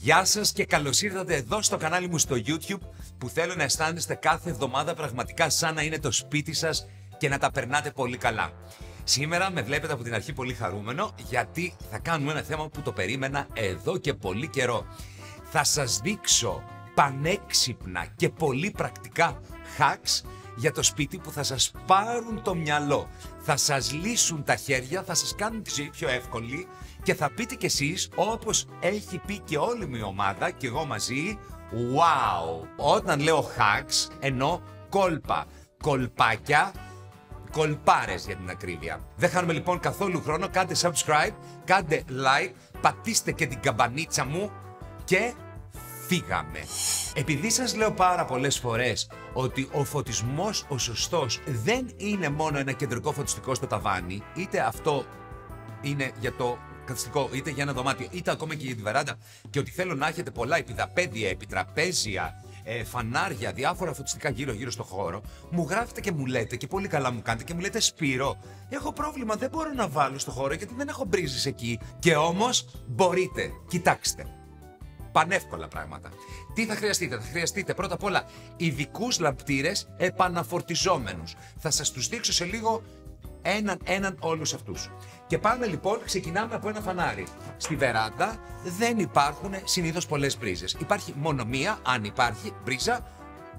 Γεια σας και καλώς ήρθατε εδώ στο κανάλι μου στο YouTube που θέλω να αισθάνεστε κάθε εβδομάδα πραγματικά σαν να είναι το σπίτι σας και να τα περνάτε πολύ καλά. Σήμερα με βλέπετε από την αρχή πολύ χαρούμενο γιατί θα κάνουμε ένα θέμα που το περίμενα εδώ και πολύ καιρό. Θα σας δείξω πανέξυπνα και πολύ πρακτικά hacks για το σπίτι που θα σας πάρουν το μυαλό, θα σας λύσουν τα χέρια, θα σας κάνουν τη ζωή πιο εύκολη και θα πείτε κι εσείς, όπως έχει πει και όλη μου η ομάδα και εγώ μαζί, wow! Όταν λέω hacks εννοώ κόλπα, κολπάκια, κολπάρες για την ακρίβεια. Δεν χάνουμε λοιπόν καθόλου χρόνο, κάντε subscribe, κάντε like, πατήστε και την καμπανίτσα μου και φύγαμε. Επειδή σας λέω πάρα πολλές φορές ότι ο φωτισμός ο σωστός δεν είναι μόνο ένα κεντρικό φωτιστικό στο ταβάνι, είτε αυτό είναι για το καθιστικό, είτε για ένα δωμάτιο, είτε ακόμα και για τη βεράντα, και ότι θέλω να έχετε πολλά επιδαπέδια, επιτραπέζια, φανάρια, διάφορα φωτιστικά γύρω-γύρω στο χώρο, μου γράφετε και μου λέτε, και πολύ καλά μου κάνετε, και μου λέτε Σπύρο, έχω πρόβλημα, δεν μπορώ να βάλω στο χώρο γιατί δεν έχω μπρίζες εκεί. Και όμως μπορείτε, κοιτάξτε. Πανεύκολα πράγματα. Τι θα χρειαστείτε? Θα χρειαστείτε πρώτα απ' όλα ειδικούς λαμπτήρες επαναφορτιζόμενους. Θα σας τους δείξω σε λίγο έναν όλους αυτούς. Και πάμε λοιπόν, ξεκινάμε από ένα φανάρι. Στη βεράντα δεν υπάρχουν συνήθως πολλές μπρίζες. Υπάρχει μόνο μία, αν υπάρχει μπρίζα,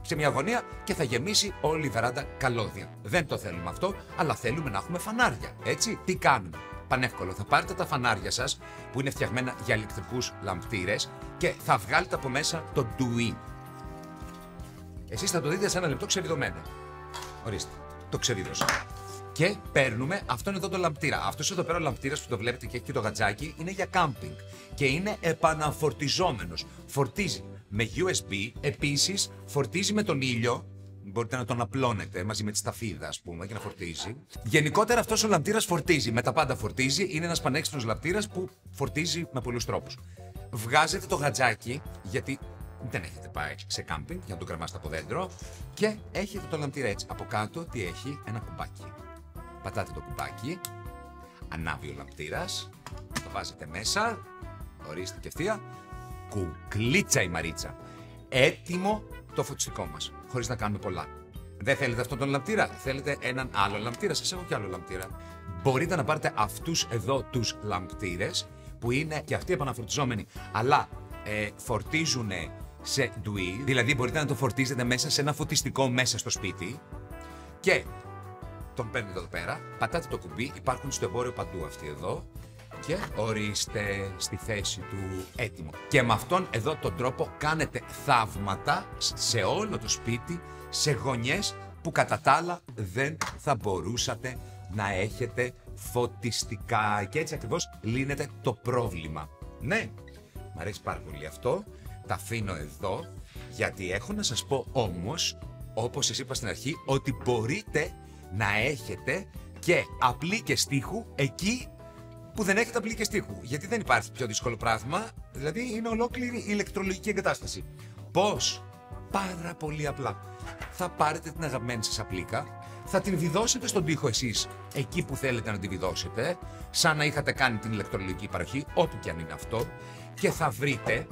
σε μια γωνία και θα γεμίσει όλη η βεράντα καλώδια. Δεν το θέλουμε αυτό, αλλά θέλουμε να έχουμε φανάρια. Έτσι, τι κάνουμε? Πανεύκολο. Θα πάρετε τα φανάρια σας που είναι φτιαγμένα για ηλεκτρικούς λαμπτήρες και θα βγάλετε από μέσα το ντουί. Εσείς θα το δείτε σε ένα λεπτό ξεβιδωμένο. Ορίστε, το ξεβίδωσα. Και παίρνουμε αυτόν εδώ το λαμπτήρα. Αυτός εδώ πέρα ο λαμπτήρας που το βλέπετε και έχει και το γατζάκι είναι για κάμπινγκ και είναι επαναφορτιζόμενος. Φορτίζει με USB, επίσης φορτίζει με τον ήλιο. Μπορείτε να τον απλώνετε μαζί με τη σταφίδα, ας πούμε, και να φορτίζει. Γενικότερα αυτός ο λαμπτήρας φορτίζει, με τα πάντα φορτίζει. Είναι ένας πανέξυπνος λαμπτήρας που φορτίζει με πολλούς τρόπους. Βγάζετε το γατζάκι, γιατί δεν έχετε πάει σε κάμπινγκ για να το κρεμάσετε από δέντρο, και έχετε το λαμπτήρα έτσι. Από κάτω τι έχει? Ένα κουμπάκι. Πατάτε το κουμπάκι, ανάβει ο λαμπτήρας, το βάζετε μέσα, ορίστε και ευθεία, κουκλίτσα η Μαρίτσα. Έτοιμο το φωτιστικό μας, χωρίς να κάνουμε πολλά. Δεν θέλετε αυτόν τον λαμπτήρα? Θέλετε έναν άλλο λαμπτήρα? Σας έχω κι άλλο λαμπτήρα. Μπορείτε να πάρετε αυτούς εδώ τους λαμπτήρες, που είναι και αυτοί επαναφορτιζόμενοι, αλλά φορτίζουν σε ντουί, δηλαδή μπορείτε να το φορτίζετε μέσα σε ένα φωτιστικό μέσα στο σπίτι και τον παίρνετε εδώ πέρα, πατάτε το κουμπί, υπάρχουν στο εμπόριο παντού αυτοί εδώ και ορίστε στη θέση του έτοιμο. Και με αυτόν εδώ τον τρόπο κάνετε θαύματα σε όλο το σπίτι, σε γωνιές που κατά τα άλλα δεν θα μπορούσατε να έχετε φωτιστικά. Και έτσι ακριβώς λύνεται το πρόβλημα. Ναι, μ' αρέσει πάρα πολύ αυτό. Τα αφήνω εδώ γιατί έχω να σας πω όμως, όπως σας είπα στην αρχή, ότι μπορείτε να έχετε και απλίκες στίχου εκεί που δεν έχετε απλίκες στίχου. Γιατί δεν υπάρχει πιο δύσκολο πράγμα, δηλαδή είναι ολόκληρη η ηλεκτρολογική εγκατάσταση. Πώς? Πάρα πολύ απλά. Θα πάρετε την αγαπημένη σας απλίκα, θα την βιδώσετε στον τοίχο εσείς εκεί που θέλετε να την βιδώσετε, σαν να είχατε κάνει την ηλεκτρολογική παροχή, όπου και αν είναι αυτό, και θα βρείτε,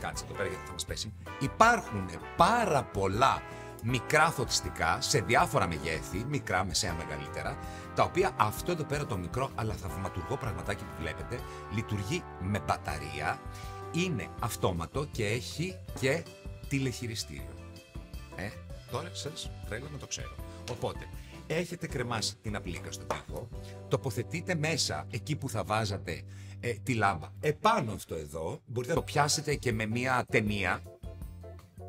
κάτσε εδώ πέρα γιατί θα μας πέσει, υπάρχουν πάρα πολλά μικρά φωτιστικά σε διάφορα μεγέθη, μικρά, μεσαία, μεγαλύτερα, τα οποία αυτό εδώ πέρα το μικρό αλλά θαυματουργό πραγματάκι που βλέπετε λειτουργεί με μπαταρία, είναι αυτόματο και έχει και τηλεχειριστήριο. Τώρα σας θέλω να το ξέρω. Οπότε, έχετε κρεμάσει την απλίκα στον τοίχο, τοποθετείτε μέσα εκεί που θα βάζατε τη λάμπα. Επάνω αυτό εδώ, μπορείτε να το πιάσετε και με μια ταινία.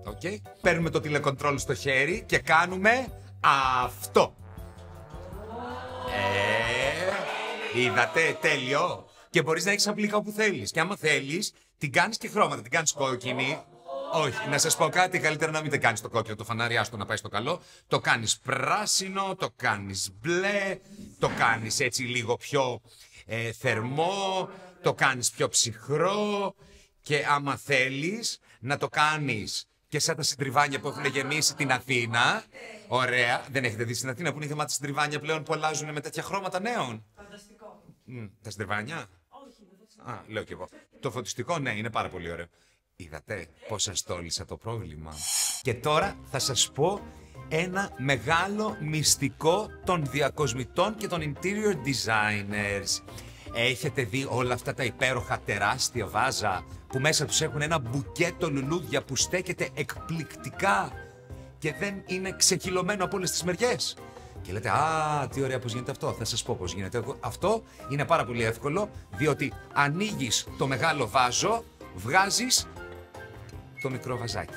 Okay. Παίρνουμε το τηλεκοντρόλ στο χέρι και κάνουμε αυτό. Είδατε, τέλειο. Και μπορείς να έχεις απλίκα όπου θέλεις. Και άμα θέλεις, την κάνεις και χρώματα, την κάνεις κόκκινη. Όχι, να σας πω κάτι, καλύτερα να μην την κάνεις το κόκκινο, το φανάρι, άστο να πάει στο καλό. Το κάνεις πράσινο, το κάνεις μπλε, το κάνεις έτσι λίγο πιο θερμό, το κάνεις πιο ψυχρό. Και άμα θέλεις να το κάνεις και σαν τα συντριβάνια που έχουν γεμίσει την Αθήνα. Ωραία. Δεν έχετε δει στην Αθήνα που είναι γεμάτα συντριβάνια πλέον που αλλάζουν με τέτοια χρώματα νέων? Φανταστικό. Τα συντριβάνια. Όχι, δεν θα Λέω κι εγώ. Το φωτιστικό, ναι, είναι πάρα πολύ ωραίο. Είδατε πώς σας τόλισα το πρόβλημα. Και τώρα θα σας πω ένα μεγάλο μυστικό των διακοσμητών και των interior designers. Έχετε δει όλα αυτά τα υπέροχα τεράστια βάζα που μέσα τους έχουν ένα μπουκέτο λουλούδια που στέκεται εκπληκτικά και δεν είναι ξεχυλωμένο από όλες τις μεριές? Και λέτε, τι ωραία πώς γίνεται αυτό. Θα σας πω πώς γίνεται. Αυτό είναι πάρα πολύ εύκολο, διότι ανοίγεις το μεγάλο βάζο, βγάζεις το μικρό βαζάκι.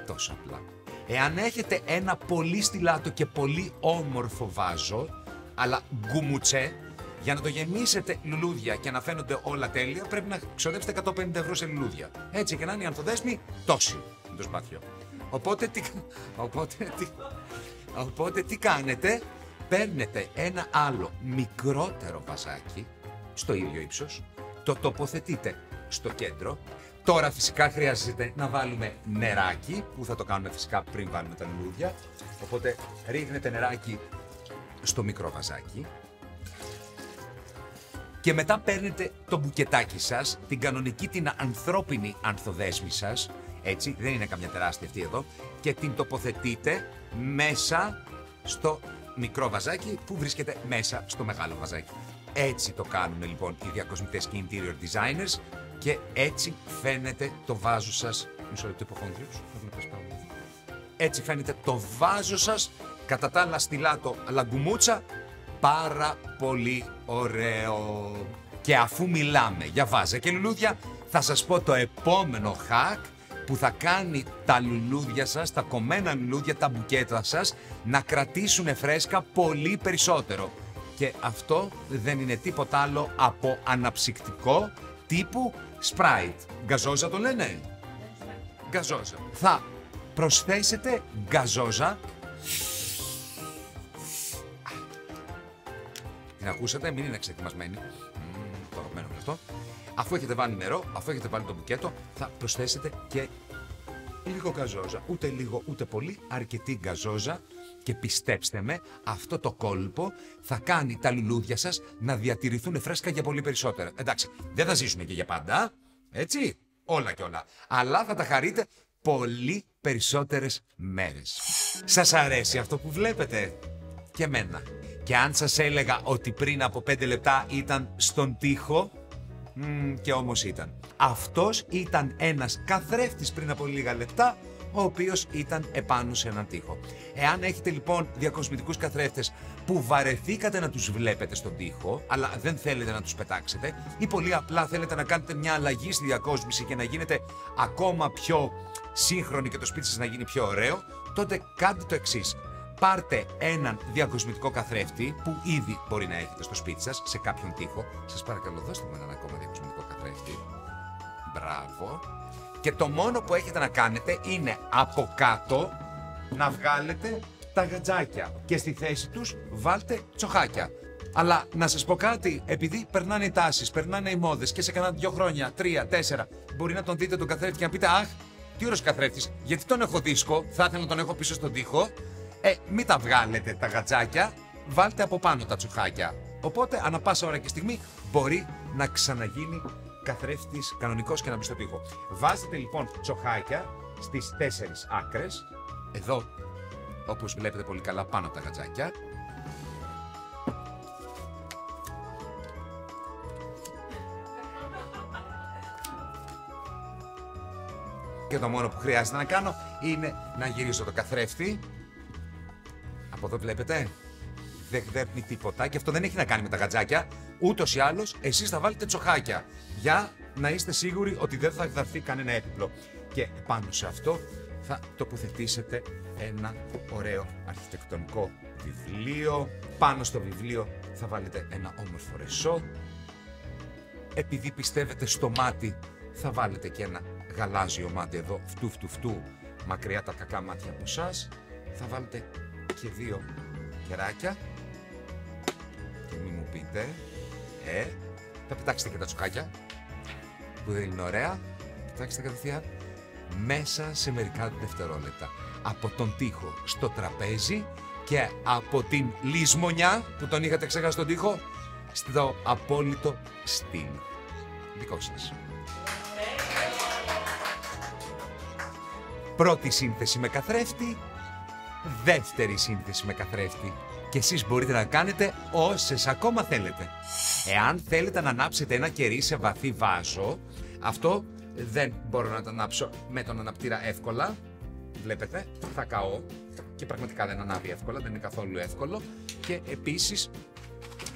Τόσο απλά. Εάν έχετε ένα πολύ στιλάτο και πολύ όμορφο βάζο, αλλά γκουμουτσέ, για να το γεμίσετε λουλούδια και να φαίνονται όλα τέλεια, πρέπει να ξοδέψετε 150 ευρώ σε λουλούδια. Έτσι και να είναι η ανθοδέσμη τόση με το σπάθιο. Οπότε τι κάνετε? Παίρνετε ένα άλλο μικρότερο βαζάκι στο ίδιο ύψος, το τοποθετείτε στο κέντρο. Τώρα φυσικά χρειάζεται να βάλουμε νεράκι, που θα το κάνουμε φυσικά πριν βάλουμε τα λουλούδια. Οπότε ρίχνετε νεράκι στο μικρό βαζάκι. Και μετά παίρνετε το μπουκετάκι σας, την κανονική, την ανθρώπινη ανθοδέσμη σας, έτσι, δεν είναι καμιά τεράστια αυτή εδώ, και την τοποθετείτε μέσα στο μικρό βαζάκι που βρίσκεται μέσα στο μεγάλο βαζάκι. Έτσι το κάνουν λοιπόν οι διακοσμητές και interior designers και έτσι φαίνεται το βάζο σας. Μισό λεπτό, υποχόνδριος. Έτσι φαίνεται το βάζο σας, κατά τα άλλα στιλάτο λαγκουμούτσα, πάρα πολύ ωραίο. Και αφού μιλάμε για βάζα και λουλούδια, θα σας πω το επόμενο hack που θα κάνει τα λουλούδια σας, τα κομμένα λουλούδια, τα μπουκέτα σας, να κρατήσουν φρέσκα πολύ περισσότερο. Και αυτό δεν είναι τίποτα άλλο από αναψυκτικό τύπου Sprite. Γκαζόζα το λένε? Γκαζόζα. Θα προσθέσετε γκαζόζα. Την ακούσατε, μην είναι εξετοιμασμένη. Το αγαπημένο με αυτό. Αφού έχετε βάλει νερό, αφού έχετε βάλει το μπουκέτο, θα προσθέσετε και λίγο γκαζόζα. Ούτε λίγο, ούτε πολύ, αρκετή γκαζόζα. Και πιστέψτε με, αυτό το κόλπο θα κάνει τα λουλούδια σας να διατηρηθούν φρέσκα για πολύ περισσότερα. Εντάξει, δεν θα ζήσουν και για πάντα, έτσι, όλα και όλα. Αλλά θα τα χαρείτε πολύ περισσότερες μέρες. Σας αρέσει αυτό που βλέπετε? Και εμένα. Και αν σας έλεγα ότι πριν από 5 λεπτά ήταν στον τοίχο, και όμως ήταν. Αυτός ήταν ένας καθρέφτης πριν από λίγα λεπτά, ο οποίος ήταν επάνω σε έναν τοίχο. Εάν έχετε λοιπόν διακοσμητικούς καθρέφτες που βαρεθήκατε να τους βλέπετε στον τοίχο, αλλά δεν θέλετε να τους πετάξετε, ή πολύ απλά θέλετε να κάνετε μια αλλαγή στη διακόσμηση και να γίνετε ακόμα πιο σύγχρονοι και το σπίτι σας να γίνει πιο ωραίο, τότε κάντε το εξής. Πάρτε έναν διακοσμητικό καθρέφτη που ήδη μπορεί να έχετε στο σπίτι σας, σε κάποιον τοίχο. Σας παρακαλώ, δώστε μου έναν ακόμα διακοσμητικό καθρέφτη. Μπράβο. Και το μόνο που έχετε να κάνετε είναι από κάτω να βγάλετε τα γατζάκια και στη θέση τους βάλτε τσοχάκια. Αλλά να σας πω κάτι, επειδή περνάνε οι τάσεις, περνάνε οι μόδες και σε κανένα 2 χρόνια, 3, 4, μπορεί να τον δείτε τον καθρέφτη και να πείτε «Αχ, τι ωραίος καθρέφτης, γιατί τον έχω δίσκο, θα ήθελα να τον έχω πίσω στον τοίχο». Μην τα βγάλετε τα γατζάκια, βάλτε από πάνω τα τσοχάκια. Οπότε, ανά πάσα ώρα και στιγμή, μπορεί να ξαναγίνει καθρέφτης κανονικός και να μπει στο τοίχο. Βάζετε λοιπόν τσοχάκια στις 4 άκρες, εδώ, όπως βλέπετε πολύ καλά, πάνω από τα γατζάκια. Και το μόνο που χρειάζεται να κάνω είναι να γυρίσω το καθρέφτη. Από εδώ βλέπετε, δεν δέρνει τίποτα και αυτό δεν έχει να κάνει με τα γατζάκια. Ούτως ή άλλως, εσείς θα βάλετε τσοχάκια για να είστε σίγουροι ότι δεν θα εκδαρθεί κανένα έπιπλο. Και πάνω σε αυτό θα τοποθετήσετε ένα ωραίο αρχιτεκτονικό βιβλίο. Πάνω στο βιβλίο θα βάλετε ένα όμορφο ρεσό. Επειδή πιστεύετε στο μάτι, θα βάλετε και ένα γαλάζιο μάτι εδώ, φτού, μακριά τα κακά μάτια από εσάς. Θα βάλετε και 2 κεράκια και μην μου πείτε, θα πετάξετε και τα τσοκάκια που δεν είναι ωραία, πετάξτε κατευθείαν μέσα σε μερικά δευτερόλεπτα από τον τοίχο στο τραπέζι και από την λησμονιά που τον είχατε ξεχάσει στον τοίχο στο απόλυτο στυλ. δικό σας. Πρώτη σύνθεση με καθρέφτη, δεύτερη σύνθεση με καθρέφτη. Και εσείς μπορείτε να κάνετε όσες ακόμα θέλετε. Εάν θέλετε να ανάψετε ένα κερί σε βαθύ βάζο, αυτό δεν μπορώ να το ανάψω με τον αναπτήρα εύκολα. Βλέπετε, θα καώ και πραγματικά δεν ανάβει εύκολα, δεν είναι καθόλου εύκολο. Και επίσης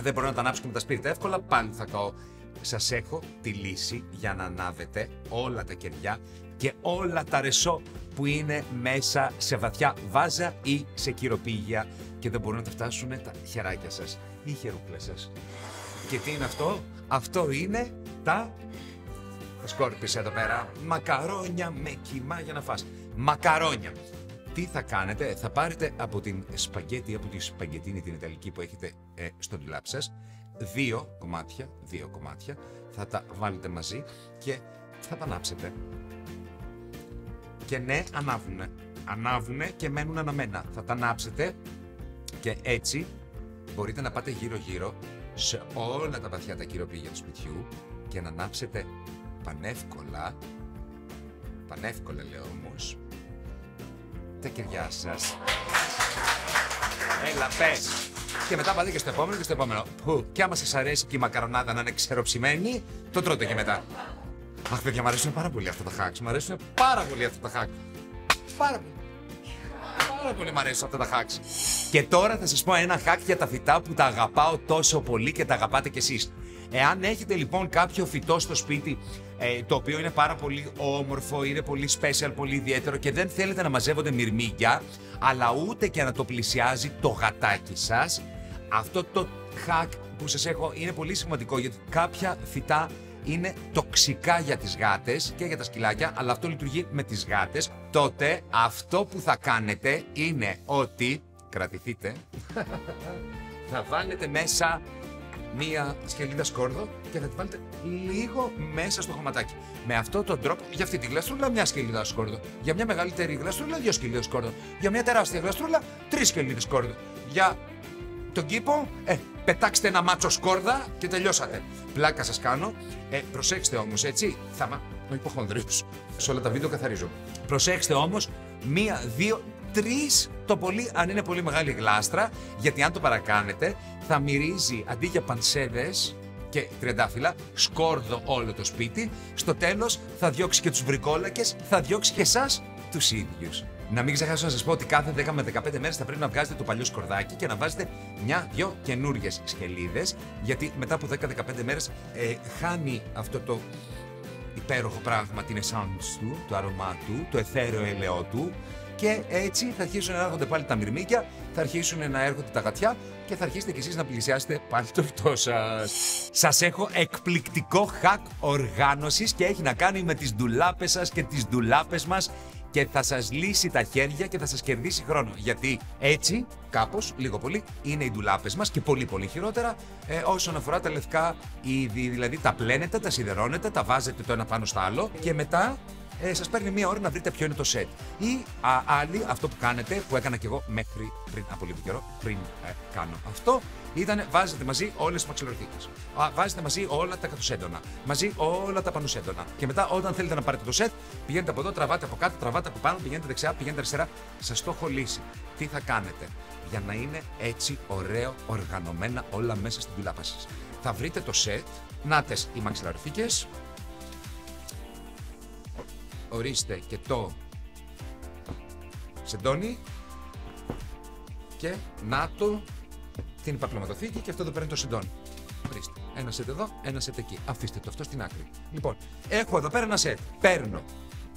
δεν μπορώ να το ανάψω και με τα σπίρτα εύκολα, πάλι θα καώ. Σας έχω τη λύση για να ανάβετε όλα τα κεριά και όλα τα ρεσό που είναι μέσα σε βαθιά βάζα ή σε κυροπήγια και δεν μπορούν να τα φτάσουν τα χεράκια σας ή οι χερούκλες σας. Και τι είναι αυτό? Αυτό είναι τα σκόρπισε εδώ πέρα. Μακαρόνια με κιμά για να φας. Μακαρόνια. Τι θα κάνετε? Θα πάρετε από την σπαγκέτη, από τη σπαγκετίνη την ιταλική που έχετε στο ντουλάπ σας, δύο κομμάτια, θα τα βάλετε μαζί και θα τα ανάψετε. Και ναι, ανάβουνε και μένουν αναμένα. Θα τα ανάψετε και έτσι μπορείτε να πάτε γύρω-γύρω σε όλα τα βαθιά τα κυροπήγια του σπιτιού και να ανάψετε πανεύκολα λέω όμως, τα κεριά σας. Έλα πες! Και μετά πάτε και στο επόμενο και στο επόμενο. Και άμα σας αρέσει και η μακαρονάδα να είναι ξεροψημένη, το τρώτε και μετά. Αχ, παιδιά, μου αρέσουν πάρα πολύ αυτά τα hacks. Μου αρέσουν πάρα πολύ αυτά τα hacks. Πάρα πολύ μου αρέσουν αυτά τα hacks. Και τώρα θα σας πω ένα hack για τα φυτά που τα αγαπάω τόσο πολύ και τα αγαπάτε κι εσείς. Εάν έχετε λοιπόν κάποιο φυτό στο σπίτι, το οποίο είναι πάρα πολύ όμορφο, είναι πολύ special, πολύ ιδιαίτερο και δεν θέλετε να μαζεύονται μυρμήγκια, αλλά ούτε και να το πλησιάζει το γατάκι σας, αυτό το hack που σας έχω είναι πολύ σημαντικό, γιατί κάποια φυτά είναι τοξικά για τις γάτες και για τα σκυλάκια, αλλά αυτό λειτουργεί με τις γάτες. Τότε αυτό που θα κάνετε είναι ότι, κρατηθείτε, θα βάλετε μέσα μία σκελίδα σκόρδο και θα τη βάλετε λίγο μέσα στο χωματάκι. Με αυτόν τον τρόπο, για αυτή τη γλαστρούλα, μια σκελίδα σκόρδο. Για μια μεγαλύτερη γλαστρούλα, 2 σκελίδες σκόρδο. Για μια τεράστια γλαστρούλα, 3 σκελίδες σκόρδο. Για τον κήπο, πετάξτε ένα μάτσο σκόρδα και τελειώσατε. Πλάκα σας κάνω. Προσέξτε όμως, έτσι. Ο υποχονδρίος. Σε όλα τα βίντεο καθαρίζω. Προσέξτε όμως, 1, 2, 3 το πολύ, αν είναι πολύ μεγάλη γλάστρα, γιατί αν το παρακάνετε, θα μυρίζει αντί για πανσέδες και τριαντάφυλλα, σκόρδο όλο το σπίτι. Στο τέλος θα διώξει και τους βρικόλακες, θα διώξει και εσάς τους ίδιους. Να μην ξεχάσω να σας πω ότι κάθε 10 με 15 μέρες θα πρέπει να βγάζετε το παλιό σκορδάκι και να βάζετε 1-2 καινούριες σκελίδες, γιατί μετά από 10-15 μέρες χάνει αυτό το υπέροχο πράγμα, την essence του, το αρώμα του, το εθέριο ελαιό του, και έτσι θα αρχίσουν να έρχονται πάλι τα μυρμήγκια, θα αρχίσουν να έρχονται τα γατιά και θα αρχίσετε κι εσείς να πλησιάσετε πάλι το φυτό σας. Σας έχω εκπληκτικό hack οργάνωσης και έχει να κάνει με τις ντουλάπες σας και τις ντουλάπες μας και θα σας λύσει τα χέρια και θα σας κερδίσει χρόνο. Γιατί έτσι, κάπως, λίγο πολύ, είναι οι ντουλάπες μας και πολύ πολύ χειρότερα όσον αφορά τα λευκά είδη. Δηλαδή τα πλένετε, τα σιδερώνετε, τα βάζετε το ένα πάνω στο άλλο και μετά σας παίρνει 1 ώρα να βρείτε ποιο είναι το set. Ή άλλοι, αυτό που κάνετε, που έκανα κι εγώ μέχρι πριν από λίγο καιρό, πριν κάνω αυτό, ήταν βάζετε μαζί όλες τις μαξιλοθήκες. Βάζετε μαζί όλα τα κατουσέντονα, μαζί όλα τα πανουσέντονα. Και μετά, όταν θέλετε να πάρετε το set, πηγαίνετε από εδώ, τραβάτε από κάτω, τραβάτε από πάνω, πηγαίνετε δεξιά, πηγαίνετε αριστερά. Σας το έχω λύσει. Τι θα κάνετε για να είναι έτσι ωραίο, οργανωμένα όλα μέσα στην ντουλάπα σας? Θα βρείτε το set, νάτες οι μαξιλαροθήκες. Ορίστε και το σεντόνι και να το την παπλωματοθήκη και αυτό εδώ παίρνει το σεντόνι. Ορίστε, ένα σετ εδώ, ένα σετ εκεί. Αφήστε το αυτό στην άκρη. Λοιπόν, έχω εδώ πέρα ένα σετ. Παίρνω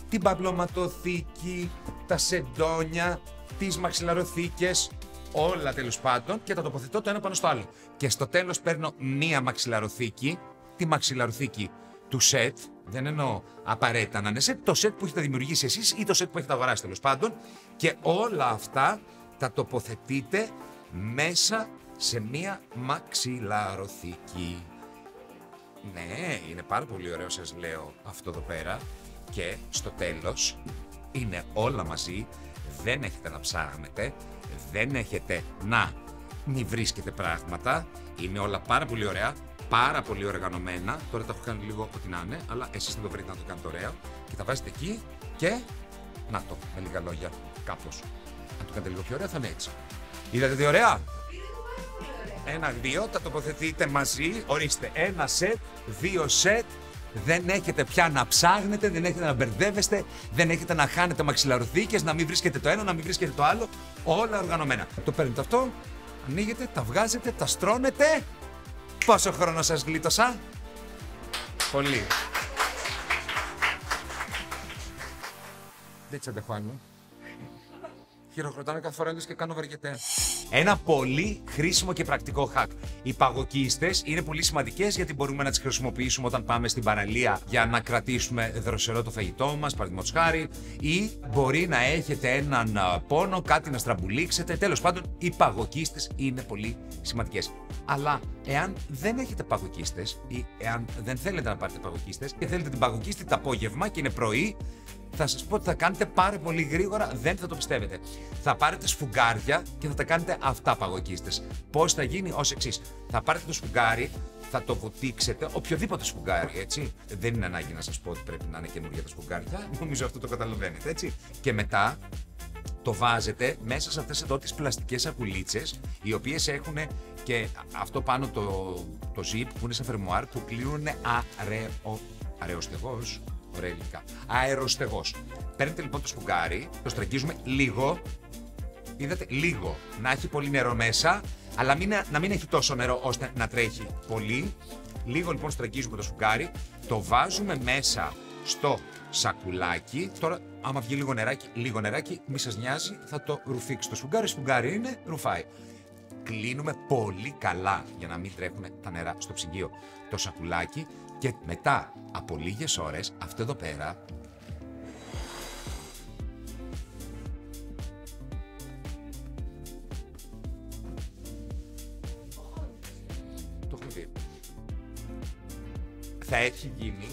την παπλωματοθήκη, τα σεντόνια, τις μαξιλαροθήκες, όλα τέλος πάντων και τα τοποθετώ το ένα πάνω στο άλλο. Και στο τέλος παίρνω μία μαξιλαροθήκη, τη μαξιλαροθήκη του σετ. Δεν εννοώ απαραίτητα να είναι σετ, το σετ που έχετε δημιουργήσει εσείς ή το σετ που έχετε αγοράσει τέλος πάντων, και όλα αυτά τα τοποθετείτε μέσα σε μία μαξιλαροθήκη. Ναι, είναι πάρα πολύ ωραίο, σας λέω αυτό εδώ πέρα, και στο τέλος είναι όλα μαζί, δεν έχετε να ψάχνετε, δεν έχετε να μη βρίσκετε πράγματα, είναι όλα πάρα πολύ ωραία. πάρα πολύ οργανωμένα. Τώρα τα έχω κάνει λίγο ό,τι να είναι, αλλά εσείς θα το βρείτε να το κάνετε ωραία. Και τα βάζετε εκεί και να το, με λίγα λόγια, κάπως. Αν το κάνετε λίγο πιο ωραία θα είναι έτσι. Είδατε τι ωραία? Ένα-δύο, τα τοποθετείτε μαζί. Ορίστε, ένα σετ, δύο σετ. Δεν έχετε πια να ψάχνετε, δεν έχετε να μπερδεύεστε, δεν έχετε να χάνετε μαξιλαρωθήκες, να μην βρίσκετε το ένα, να μην βρίσκετε το άλλο. Όλα οργανωμένα. Το παίρνετε αυτό, ανοίγετε, τα βγάζετε, τα στρώνετε. Πόσο χρόνο σας γλίτωσα? Πολύ. Δεν τις αντέχω άλλο. Χειροκροτάμε κάθε φορά και κάνω βαριετέ. Ένα πολύ χρήσιμο και πρακτικό hack. Οι παγοκίστες είναι πολύ σημαντικές γιατί μπορούμε να τις χρησιμοποιήσουμε όταν πάμε στην παραλία για να κρατήσουμε δροσερό το φαγητό μας, παραδείγματος χάρη, ή μπορεί να έχετε έναν πόνο, κάτι να στραμπουλήξετε. Τέλος πάντων, οι παγοκίστες είναι πολύ σημαντικές. Αλλά εάν δεν έχετε παγοκίστες ή εάν δεν θέλετε να πάρετε παγοκίστες και θέλετε την παγοκίστη το απόγευμα και είναι πρωί, θα σας πω ότι θα κάνετε πάρα πολύ γρήγορα, δεν θα το πιστεύετε. Θα πάρετε σφουγγάρια και θα τα κάνετε αυτά παγοκίστες. Πώς θα γίνει? Ως εξής. Θα πάρετε το σφουγγάρι, θα το βοτήξετε, οποιοδήποτε σφουγγάρι, έτσι. Δεν είναι ανάγκη να σας πω ότι πρέπει να είναι καινούργια τα σφουγγάρια, νομίζω αυτό το καταλαβαίνετε, έτσι. Και μετά το βάζετε μέσα σε αυτές εδώ τις πλαστικές σακουλίτσες, οι οποίες έχουν και αυτό πάνω το zip που είναι σε φερμουάρ που κλείνουν αραιοστεγός. Ωραία υλικά. Αεροστεγός. Παίρνετε λοιπόν το σφουγγάρι, το στραγγίζουμε λίγο. Είδατε, λίγο. Να έχει πολύ νερό μέσα, αλλά να μην έχει τόσο νερό ώστε να τρέχει πολύ. Λίγο λοιπόν στραγγίζουμε το σφουγγάρι, το βάζουμε μέσα στο σακουλάκι. Τώρα, άμα βγει λίγο νεράκι, μη σας νοιάζει, θα το ρουφήξει. Το σφουγγάρι είναι, ρουφάει. Κλείνουμε πολύ καλά για να μην τρέχουν τα νερά στο ψυγείο το σακουλάκι και μετά από λίγες ώρες αυτό εδώ πέρα το έχουμε δει. Θα έχει γίνει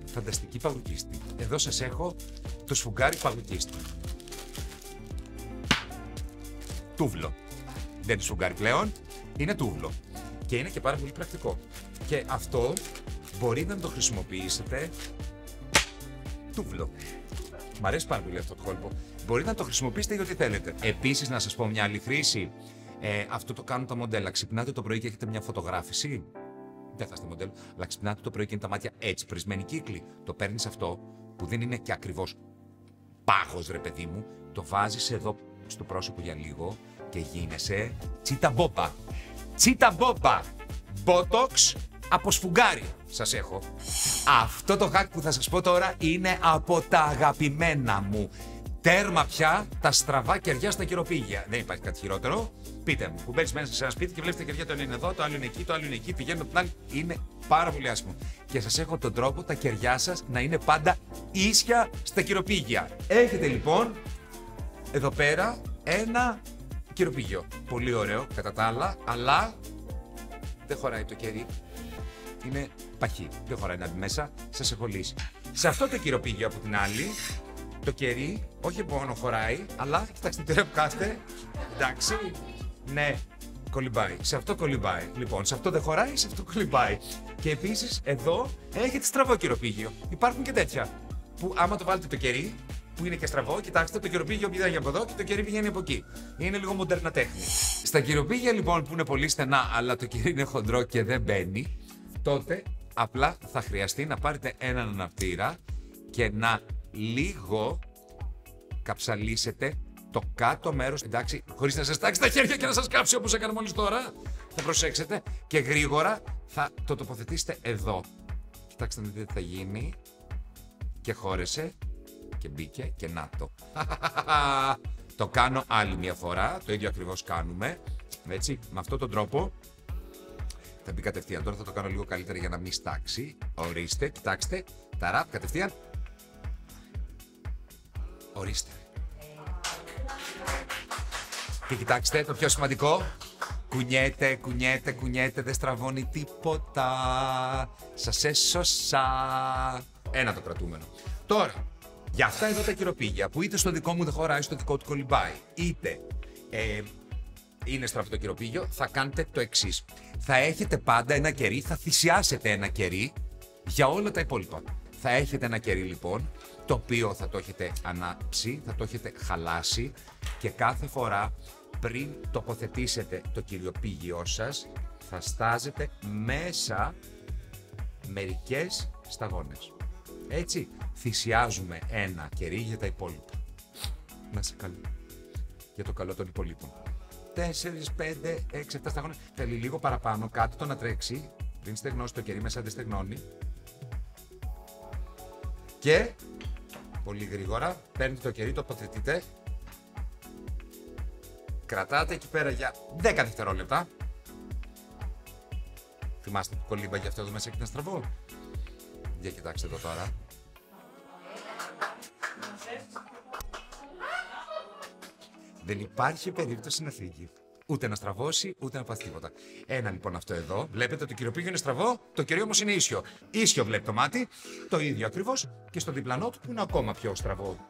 φανταστική παγοκίστη. Εδώ σας έχω το σφουγγάρι παγοκίστη. Τούβλο. Δεν είναι σφουγγάρι πλέον, είναι τούβλο. Και είναι και πάρα πολύ πρακτικό. Και αυτό μπορείτε να το χρησιμοποιήσετε τούβλο. Μ' αρέσει πάρα πολύ αυτό το κόλπο. Μπορείτε να το χρησιμοποιήσετε για ό,τι θέλετε. Επίσης, να σας πω μια άλλη χρήση. Αυτό το κάνουν τα μοντέλα. Ξυπνάτε το πρωί και έχετε μια φωτογράφηση. Δεν θα είστε μοντέλο, αλλά ξυπνάτε το πρωί και είναι τα μάτια έτσι, πρισμένοι κύκλοι. Το παίρνεις αυτό που δεν είναι και ακριβώς πάγος, ρε παιδί μου. Το βάζεις εδώ στο πρόσωπο για λίγο και γίνεσαι τσίτα μπόμπα. Τσίτα μπόμπα. Μπότοξ από σφουγγάρι σας έχω. Αυτό το hack που θα σας πω τώρα είναι από τα αγαπημένα μου. Τέρμα πια τα στραβά κεριά στα κυροπήγια. Δεν υπάρχει κάτι χειρότερο. Πείτε μου, που μπαίνεις μέσα σε ένα σπίτι και βλέπεις τα κεριά, το ένα είναι εδώ, το άλλο είναι εκεί, το άλλο είναι εκεί, πηγαίνουν από την άλλη. Είναι πάρα πολύ άσχημο. Και σας έχω τον τρόπο τα κεριά σας να είναι πάντα ίσια στα κυροπήγια. Έχετε λοιπόν εδώ πέρα ένα κυροπήγιο. Πολύ ωραίο κατά τα άλλα, αλλά δεν χωράει το κερί. Είναι παχύ. Δεν χωράει να μπει μέσα. Σας έχω λύσει. Σε αυτό το κυροπήγιο από την άλλη, το κερί όχι μόνο χωράει, αλλά κοιτάξτε τι ωραία που κάθεται. Εντάξει. Ναι, κολυμπάει. Σε αυτό κολυμπάει. Λοιπόν, σε αυτό δεν χωράει, σε αυτό κολυμπάει. Και επίσης εδώ έχετε στραβό κυροπήγιο. Υπάρχουν και τέτοια. Που άμα το βάλετε το κερί, που είναι και στραβό, κοιτάξτε, το κυροπήγιο πηγαίνει από εδώ και το κερί πηγαίνει από εκεί. Είναι λίγο μοντέρνα τέχνη. Στα κυροπήγια λοιπόν που είναι πολύ στενά, αλλά το κερί είναι χοντρό και δεν μπαίνει, τότε απλά θα χρειαστεί να πάρετε έναν αναπτήρα και να λίγο καψαλίσετε το κάτω μέρος, εντάξει, χωρίς να σας τάξει τα χέρια και να σας κάψει όπως έκανα μόλις τώρα. Θα προσέξετε και γρήγορα θα το τοποθετήσετε εδώ. Κοιτάξτε να δείτε τι θα γίνει. Και χώρεσε και μπήκε και να το. Το κάνω άλλη μια φορά, το ίδιο ακριβώς κάνουμε. Έτσι, με αυτόν τον τρόπο θα μπει κατευθείαν. Τώρα θα το κάνω λίγο καλύτερα για να μην στάξει. Ορίστε, κοιτάξτε, ταράπ, κατευθείαν. Ορίστε. Και κοιτάξτε, το πιο σημαντικό. Κουνιέται, κουνιέται, κουνιέται, δεν στραβώνει τίποτα. Σας έσωσα. Ένα το κρατούμενο. Τώρα, για αυτά εδώ τα κυροπήγια που είτε στο δικό μου δεν χωράει, στο δικό του κολυμπάει, είτε είναι στραβό το κυροπήγιο, θα κάνετε το εξής. Θα έχετε πάντα ένα κερί, θα θυσιάσετε ένα κερί για όλα τα υπόλοιπα. Θα έχετε ένα κερί λοιπόν, το οποίο θα το έχετε ανάψει, θα το έχετε χαλάσει και κάθε φορά πριν τοποθετήσετε το κυριοπήγιό σας, θα στάζετε μέσα μερικές σταγόνες. Έτσι, θυσιάζουμε ένα κερί για τα υπόλοιπα. Να σε καλό. Για το καλό των υπολείπων. 4, 5, 6, 7 σταγόνες. Θέλει λίγο παραπάνω, κάτι το να τρέξει. Πριν στεγνώσει το κερί, μέσα δεν στεγνώνει. Και πολύ γρήγορα παίρνετε το κερί, τοποθετείτε. Κρατάτε εκεί πέρα για 10 δευτερόλεπτα. Θυμάστε που κολύμπα για αυτό εδώ μέσα και ήταν στραβό. Για κοιτάξτε εδώ τώρα. Δεν υπάρχει περίπτωση να φύγει. Ούτε να στραβώσει, ούτε να πάθει τίποτα. Ένα λοιπόν αυτό εδώ. Βλέπετε το κυροπήγιο είναι στραβό, το κερί όμως είναι ίσιο. Ίσιο βλέπει το μάτι, το ίδιο ακριβώς και στο διπλανό του που είναι ακόμα πιο στραβό.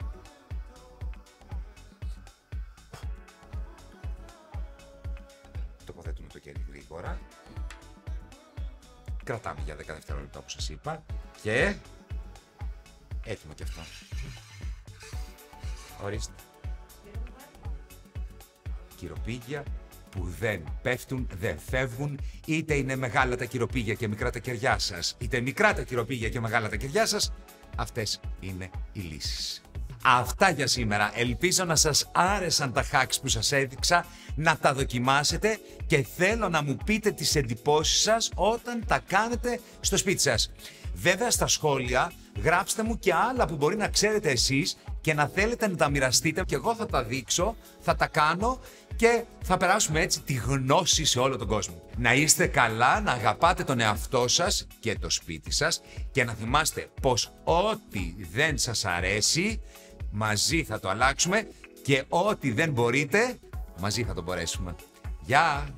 Τοποθετούμε το κερί γρήγορα. Κρατάμε για 10 δευτερόλεπτα όπως σας είπα και έτοιμο και αυτό. Ορίστε. Κυροπήγια που δεν πέφτουν, δεν φεύγουν, είτε είναι μεγάλα τα κυροπήγια και μικρά τα κεριά σας, είτε μικρά τα κυροπήγια και μεγάλα τα κεριά σας, αυτές είναι οι λύσεις. Αυτά για σήμερα. Ελπίζω να σας άρεσαν τα hacks που σας έδειξα, να τα δοκιμάσετε και θέλω να μου πείτε τις εντυπώσεις σας όταν τα κάνετε στο σπίτι σας. Βέβαια στα σχόλια γράψτε μου και άλλα που μπορεί να ξέρετε εσείς και να θέλετε να τα μοιραστείτε και εγώ θα τα δείξω, θα τα κάνω και θα περάσουμε έτσι τη γνώση σε όλο τον κόσμο. Να είστε καλά, να αγαπάτε τον εαυτό σας και το σπίτι σας και να θυμάστε πως ό,τι δεν σας αρέσει, μαζί θα το αλλάξουμε και ό,τι δεν μπορείτε, μαζί θα το μπορέσουμε. Γεια!